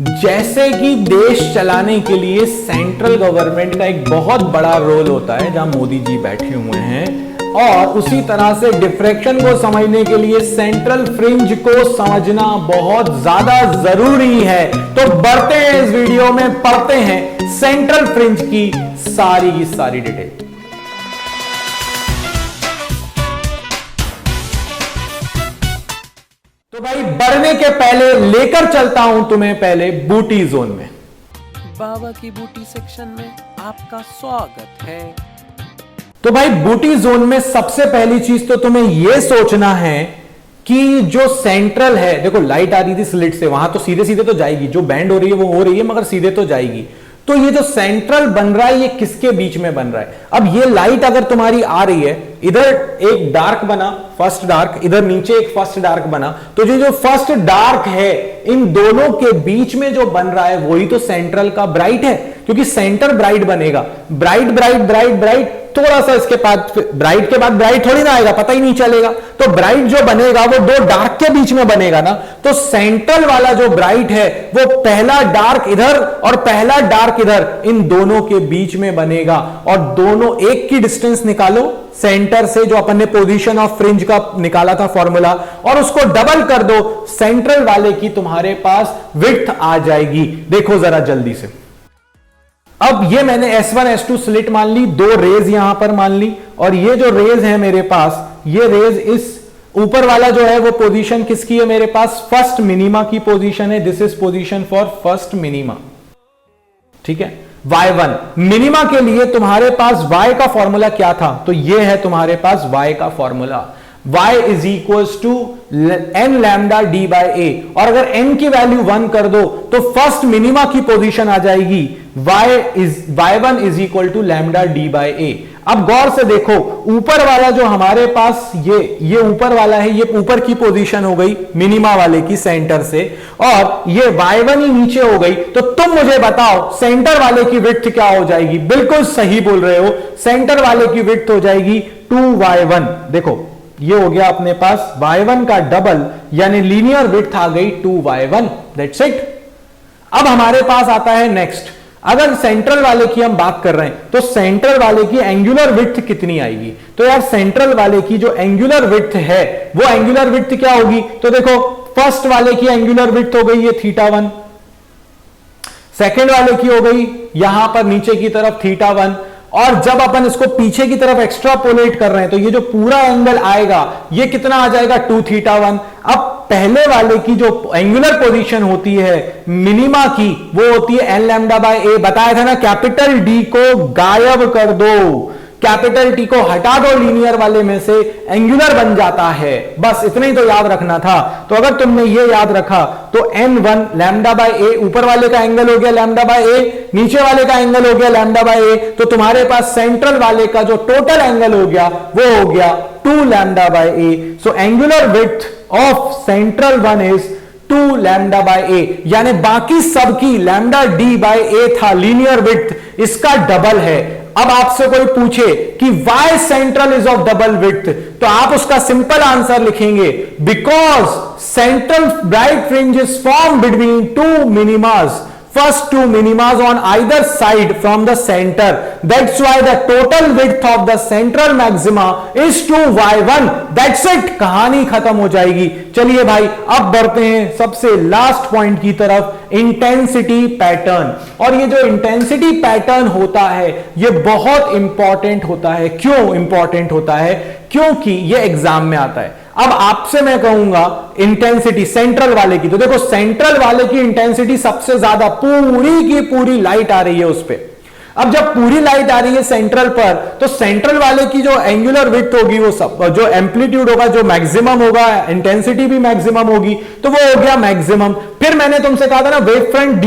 जैसे कि देश चलाने के लिए सेंट्रल गवर्नमेंट का एक बहुत बड़ा रोल होता है, जहां मोदी जी बैठे हुए हैं, और उसी तरह से डिफ्रैक्शन को समझने के लिए सेंट्रल फ्रिंज को समझना बहुत ज्यादा जरूरी है। तो बढ़ते हैं इस वीडियो में, पढ़ते हैं सेंट्रल फ्रिंज की सारी डिटेल। तो भाई बढ़ने के पहले लेकर चलता हूं तुम्हें पहले बूटी जोन में। बाबा की बूटी सेक्शन में आपका स्वागत है। तो भाई बूटी जोन में सबसे पहली चीज तो तुम्हें यह सोचना है कि जो सेंट्रल है, देखो लाइट आ रही थी स्लिट से, वहां तो सीधे सीधे तो जाएगी, जो बैंड हो रही है वो हो रही है, मगर सीधे तो जाएगी। तो ये जो सेंट्रल बन रहा है ये किसके बीच में बन रहा है? अब ये लाइट अगर तुम्हारी आ रही है, इधर एक डार्क बना फर्स्ट डार्क, इधर नीचे एक फर्स्ट डार्क बना, तो जो फर्स्ट डार्क है इन दोनों के बीच में जो बन रहा है वही तो सेंट्रल का ब्राइट है, क्योंकि सेंटर ब्राइट बनेगा। ब्राइट ब्राइट ब्राइट ब्राइट, थोड़ा सा इसके बाद ब्राइट के बाद ब्राइट थोड़ी ना आएगा, पता ही नहीं चलेगा। तो ब्राइट जो बनेगा वो दो डार्क के बीच में बनेगा ना। तो सेंट्रल वाला जो ब्राइट है वो पहला डार्क इधर और पहला डार्क इधर, इन दोनों के बीच में बनेगा। और दोनों एक की डिस्टेंस निकालो सेंटर से, जो अपन ने पोजीशन ऑफ फ्रिंज का निकाला था फॉर्मूला, और उसको डबल कर दो, सेंट्रल वाले की तुम्हारे पास विड्थ आ जाएगी। देखो जरा जल्दी से। अब ये मैंने S1 S2 स्लिट मान ली, दो रेज यहां पर मान ली, और ये जो रेज है मेरे पास, ये रेज इस ऊपर वाला जो है वो पोजीशन किसकी है मेरे पास? फर्स्ट मिनिमा की पोजीशन है। This is position for first minima, ठीक है। Y1 मिनिमा के लिए तुम्हारे पास Y का फॉर्मूला क्या था? तो ये है तुम्हारे पास Y का formula, y is equal to n lambda D by A, और अगर n की वैल्यू 1 कर दो तो फर्स्ट मिनिमा की पोजीशन आ जाएगी y1 is equal to lambda D by A. अब गौर से देखो, ऊपर वाला जो हमारे पास ये ऊपर वाला है, ये ऊपर की पोजीशन हो गई मिनिमा वाले की सेंटर से, और ये y1 ही नीचे हो गई। तो तुम मुझे बताओ सेंटर वाले की विड्थ क्या हो जाएगी? बिल्कुल सही बोल रहे हो, सेंटर वाले की विड्थ हो जाएगी 2y1। देखो ये हो गया अपने पास y1 का डबल, यानी लीनियर विड्थ आ गई 2y1। That's it. अब हमारे पास आता है नेक्स्ट, अगर सेंट्रल वाले की हम बात कर रहे हैं तो सेंट्रल वाले की एंगुलर विड्थ कितनी आएगी? तो यार सेंट्रल वाले की जो एंगुलर विड्थ है वो एंगुलर विड्थ क्या होगी? तो देखो फर्स्ट वाले की एंगुलर विड्थ हो गई ये θ1, सेकेंड वाले की हो गई यहां पर नीचे की तरफ θ1, और जब अपन इसको पीछे की तरफ एक्स्ट्रापोलेट कर रहे हैं तो ये जो पूरा एंगल आएगा ये कितना आ जाएगा? 2θ1। अब पहले वाले की जो एंगुलर पोजीशन होती है मिनिमा की वो होती है n लैम्डा बाय ए। बताया था ना, कैपिटल डी को गायब कर दो, कैपिटल टी को हटा दो लीनियर वाले में से, एंगुलर बन जाता है। बस इतना ही तो याद रखना था। तो अगर तुमने ये याद रखा तो n1 लैम्डा बाय ए, ऊपर वाले का एंगल हो गया लैम्डा बाय ए, नीचे वाले का एंगल हो गया लैम्डा बाय ए, तो तुम्हारे पास सेंट्रल वाले का जो टोटल एंगल हो गया वो हो गया 2 lambda by A. So angular width of central one is 2 lambda by A, यानी बाकी सबकी लैम्डा डी बाय ए था लीनियर विड्थ, इसका डबल है। अब आपसे कोई पूछे कि why central is of double width, तो आप उसका सिंपल आंसर लिखेंगे, because central bright fringe is form between two minimas, first two minimas on either side from the center. That's why the total width of the central maxima is 2y1. That's it. कहानी खत्म हो जाएगी। चलिए भाई अब बढ़ते हैं सबसे लास्ट पॉइंट की तरफ, इंटेंसिटी पैटर्न। और ये जो इंटेंसिटी पैटर्न होता है ये बहुत इंपॉर्टेंट होता है। क्यों इंपॉर्टेंट होता है? क्योंकि ये एग्जाम में आता है। अब आपसे मैं कहूंगा इंटेंसिटी सेंट्रल वाले की, तो देखो सेंट्रल वाले की इंटेंसिटी सबसे ज्यादा, पूरी की पूरी लाइट आ रही है उस पर। अब जब पूरी लाइट आ रही है सेंट्रल पर, तो सेंट्रल वाले की जो एंगुलर विड्थ होगी वो सब, जो एम्पलीट्यूड होगा, जो मैक्सिमम होगा, इंटेंसिटी भी मैक्सिमम होगी, तो वो हो गया मैक्सिमम। फिर मैंने तुमसे कहा था ना वेव फ्रंट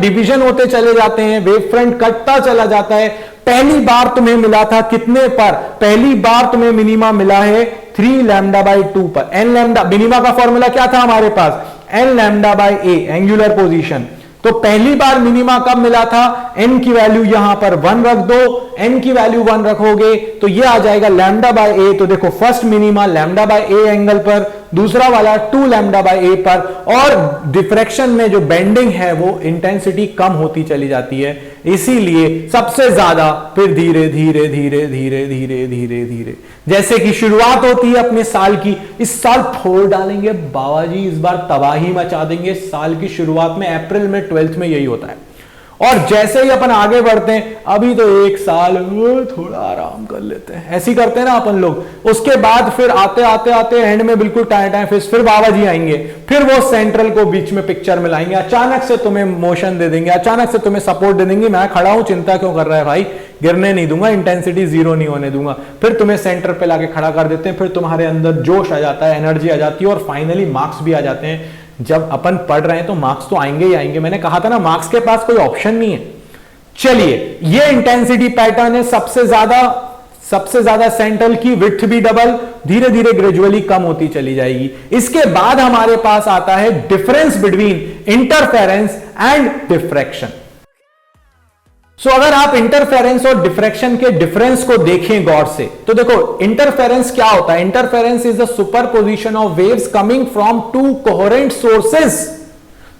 डिवीजन होते चले जाते हैं, वेव फ्रंट कटता चला जाता है। पहली बार तुम्हें मिला था कितने पर? पहली बार तुम्हें मिनिमा मिला है 3 लैम्डा बाई 2 पर। n लैम्डा, मिनिमा का फॉर्मूला क्या था हमारे पास? n lambda by A, angular position. तो पहली बार मिनिमा कब मिला था? n की वैल्यू यहां पर 1 रख दो, n की वैल्यू 1 रखोगे तो ये आ जाएगा लैम्डा बाय ए। तो देखो first minima lambda by A angle पर, दूसरा वाला 2 लैम्डा बाई ए पर, और डिफ्रैक्शन में जो बेंडिंग है वो इंटेंसिटी कम होती चली जाती है, इसीलिए सबसे ज्यादा फिर धीरे धीरे धीरे धीरे धीरे धीरे धीरे, जैसे कि शुरुआत होती है अपने साल की, इस साल फोड़ डालेंगे बाबा जी, इस बार तबाही मचा देंगे, साल की शुरुआत में अप्रैल में 12th में यही होता है। और जैसे ही अपन आगे बढ़ते हैं, अभी तो एक साल थोड़ा आराम कर लेते हैं, ऐसी करते हैं ना अपन लोग, उसके बाद फिर आते आते आते एंड में बिल्कुल टाइम फिर बाबा जी आएंगे, फिर वो सेंट्रल को बीच में पिक्चर में लाएंगे, अचानक से तुम्हें मोशन दे देंगे, अचानक से तुम्हें सपोर्ट दे देंगे, मैं खड़ा हूं चिंता क्यों कर रहा है भाई, गिरने नहीं दूंगा, इंटेंसिटी जीरो नहीं होने दूंगा, फिर तुम्हें सेंटर पे लाके खड़ा कर देते हैं, फिर तुम्हारे अंदर जोश आ जाता है, एनर्जी आ जाती है, और फाइनली मार्क्स भी आ जाते हैं। जब अपन पढ़ रहे हैं तो मार्क्स तो आएंगे ही आएंगे, मैंने कहा था ना मार्क्स के पास कोई ऑप्शन नहीं है। चलिए, ये इंटेंसिटी पैटर्न है, सबसे ज्यादा सेंट्रल की विड्थ भी डबल, धीरे धीरे ग्रेजुअली कम होती चली जाएगी। इसके बाद हमारे पास आता है difference between interference and diffraction. So अगर आप इंटरफेरेंस और डिफ्रैक्शन के डिफरेंस को देखें गौर से, तो देखो इंटरफेरेंस क्या होता है। Interference is the superposition of waves coming from to coherent sources,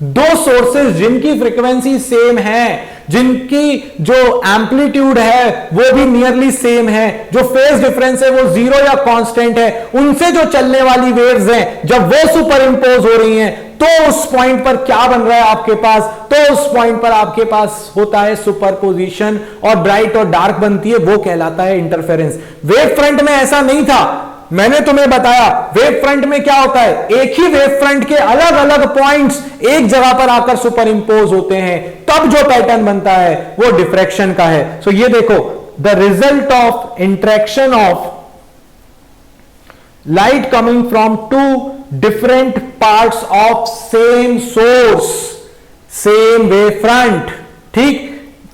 दो सोर्सेस जिनकी फ्रीक्वेंसी सेम है, जिनकी जो एम्पलीट्यूड है वो भी नियरली सेम है, जो फेज डिफरेंस है वो जीरो या कांस्टेंट है, उनसे जो चलने वाली वेव्स हैं जब वो सुपर इंपोज हो रही हैं, तो उस पॉइंट पर क्या बन रहा है आपके पास, तो उस पॉइंट पर आपके पास होता है सुपरपोजिशन, और ब्राइट और डार्क बनती है, वो कहलाता है इंटरफेरेंस। वेव फ्रंट में ऐसा नहीं था, मैंने तुम्हें बताया वेव फ्रंट में क्या होता है, एक ही वेव फ्रंट के अलग अलग पॉइंट्स एक जगह पर आकर सुपर इंपोज होते हैं, तब जो पैटर्न बनता है वो डिफ्रैक्शन का है। सो ये देखो, the result of interaction of light coming from two different parts of same source, same wave front, ठीक,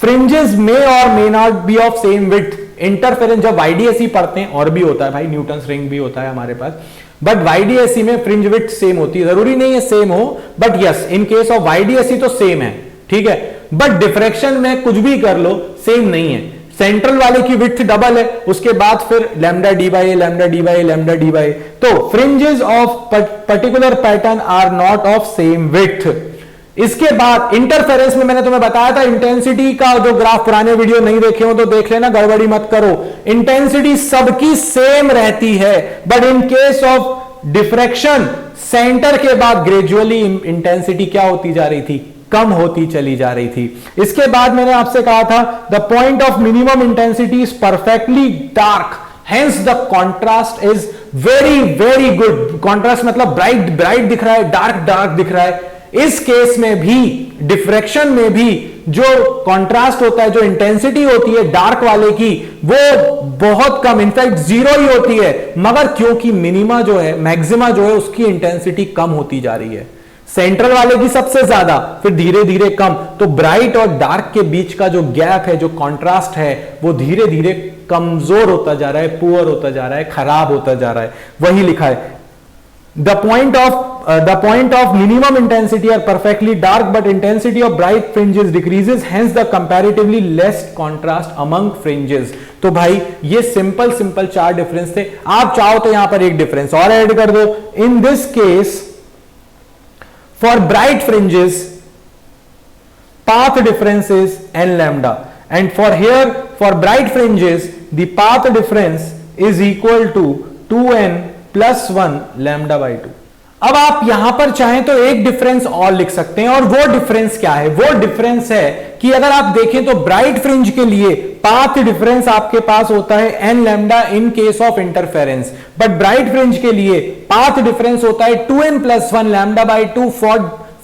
fringes may or may not be of same width, interference जब वाईडीएसई पढ़ते हैं, और भी होता है भाई, न्यूटन रिंग भी होता है हमारे पास, बट वाईडीएसई में फ्रिंज विड्थ सेम होती है, जरूरी नहीं है सेम हो, but yes in case of YDSE तो सेम है, ठीक है, बट डिफ्रैक्शन में कुछ भी कर लो सेम नहीं है। सेंट्रल वाले की विड्थ डबल है, उसके बाद फिर lambda D by A, lambda D by A, lambda D by A, तो fringes of particular pattern are not of same width. इसके बाद इंटरफेरेंस में मैंने तुम्हें बताया था, इंटेंसिटी का जो ग्राफ, पुराने वीडियो नहीं देखे हो तो देख लेना, गड़बड़ी मत करो, इंटेंसिटी सबकी सेम रहती है, but in case of diffraction centre के बाद ग्रेजुअली इंटेंसिटी क्या होती जा रही थी, कम होती चली जा रही थी। इसके बाद मैंने आपसे कहा था, the point of minimum intensity is perfectly dark, hence the contrast is very very good. Contrast मतलब ब्राइट ब्राइट दिख रहा है, डार्क डार्क दिख रहा है। इस केस में भी, डिफ्रैक्शन में भी जो कॉन्ट्रास्ट होता है, जो इंटेंसिटी होती है डार्क वाले की, वो बहुत कम, इनफैक्ट जीरो ही होती है, मगर क्योंकि मिनिमा जो है, मैक्सिमा जो है, उसकी इंटेंसिटी कम होती जा रही है, सेंट्रल वाले की सबसे ज्यादा, फिर धीरे धीरे कम, तो ब्राइट और डार्क के बीच का जो गैप है, जो कॉन्ट्रास्ट है, वो धीरे धीरे कमजोर होता जा रहा है, पुअर होता जा रहा है, खराब होता जा रहा है। वही लिखा है, the point of minimum intensity are perfectly dark, but intensity of bright fringes decreases, hence the comparatively less contrast among fringes। तो भाई ये सिंपल चार डिफरेंस थे, आप चाहो तो यहां पर एक डिफरेंस और ऐड कर दो। In this case for bright fringes path difference is n lambda, and for here for bright fringes the path difference is equal to 2n plus 1 lambda by 2। अब आप यहां पर चाहें तो एक डिफरेंस और लिख सकते हैं, और वो डिफरेंस क्या है, वो डिफरेंस है कि अगर आप देखें तो ब्राइट फ्रिंज के लिए पाथ डिफरेंस आपके पास होता है n lambda in case of interference, but bright fringe के लिए पाथ डिफरेंस होता है 2n plus 1 lambda by 2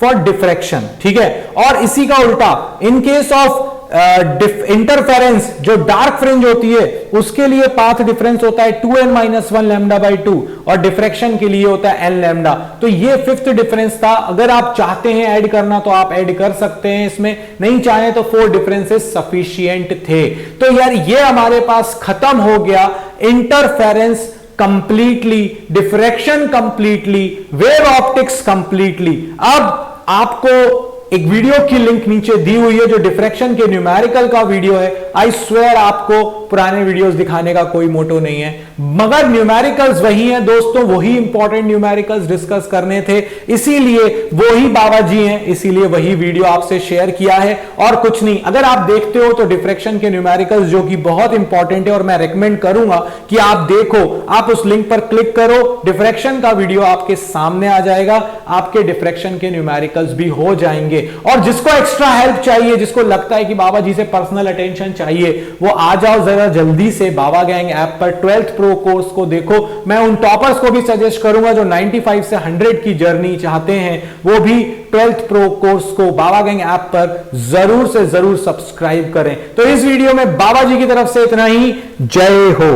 for diffraction, ठीक है। और इसी का उल्टा इन केस ऑफ इंटरफेरेंस, जो डार्क फ्रिंज होती है उसके लिए पाथ डिफरेंस होता है 2n minus 1 लैम्डा बाई 2, और डिफ्रैक्शन के लिए होता है n लैम्डा। तो ये फिफ्थ डिफरेंस था, अगर आप चाहते हैं ऐड करना तो आप ऐड कर सकते हैं इसमें, नहीं चाहे तो 4 डिफरेंसेस सफिशिएंट थे। तो यार ये हमारे पास खत्म हो गया interference completely, diffraction completely, wave optics completely. अब आपको एक वीडियो की लिंक नीचे दी हुई है जो डिफ्रैक्शन के न्यूमेरिकल का वीडियो है। आई स्वेयर आपको पुराने वीडियोस दिखाने का कोई मोटो नहीं है, मगर न्यूमेरिकल्स वही हैं दोस्तों, वही इंपॉर्टेंट न्यूमेरिकल्स डिस्कस करने थे, इसीलिए वही बाबा जी हैं, इसीलिए वही वीडियो आपसे शेयर किया है और कुछ नहीं। अगर आप देखते हो तो डिफ्रैक्शन के न्यूमेरिकल्स जो कि बहुत इंपॉर्टेंट है और मैं रेकमेंड करूंगा कि आप देखो, आप उस लिंक पर क्लिक करो, डिफ्रैक्शन का वीडियो आपके सामने आ जाएगा, आपके डिफ्रैक्शन के न्यूमेरिकल्स भी हो जाएंगे। और जिसको एक्स्ट्रा हेल्प चाहिए, जिसको लगता है कि बाबा जी से पर्सनल अटेंशन चाहिए, वो आ जाओ जरा जल्दी से बाबा गैंग ऐप पर 12th प्रो कोर्स को देखो। मैं उन टॉपर्स को भी सजेस्ट करूंगा जो 95 से 100 की जर्नी चाहते हैं, वो भी 12th प्रो कोर्स को बाबा गैंग ऐप पर जरूर से जरूर सब्सक्राइब करें। तो इस वीडियो में बाबा जी की तरफ से इतना ही। जय हो।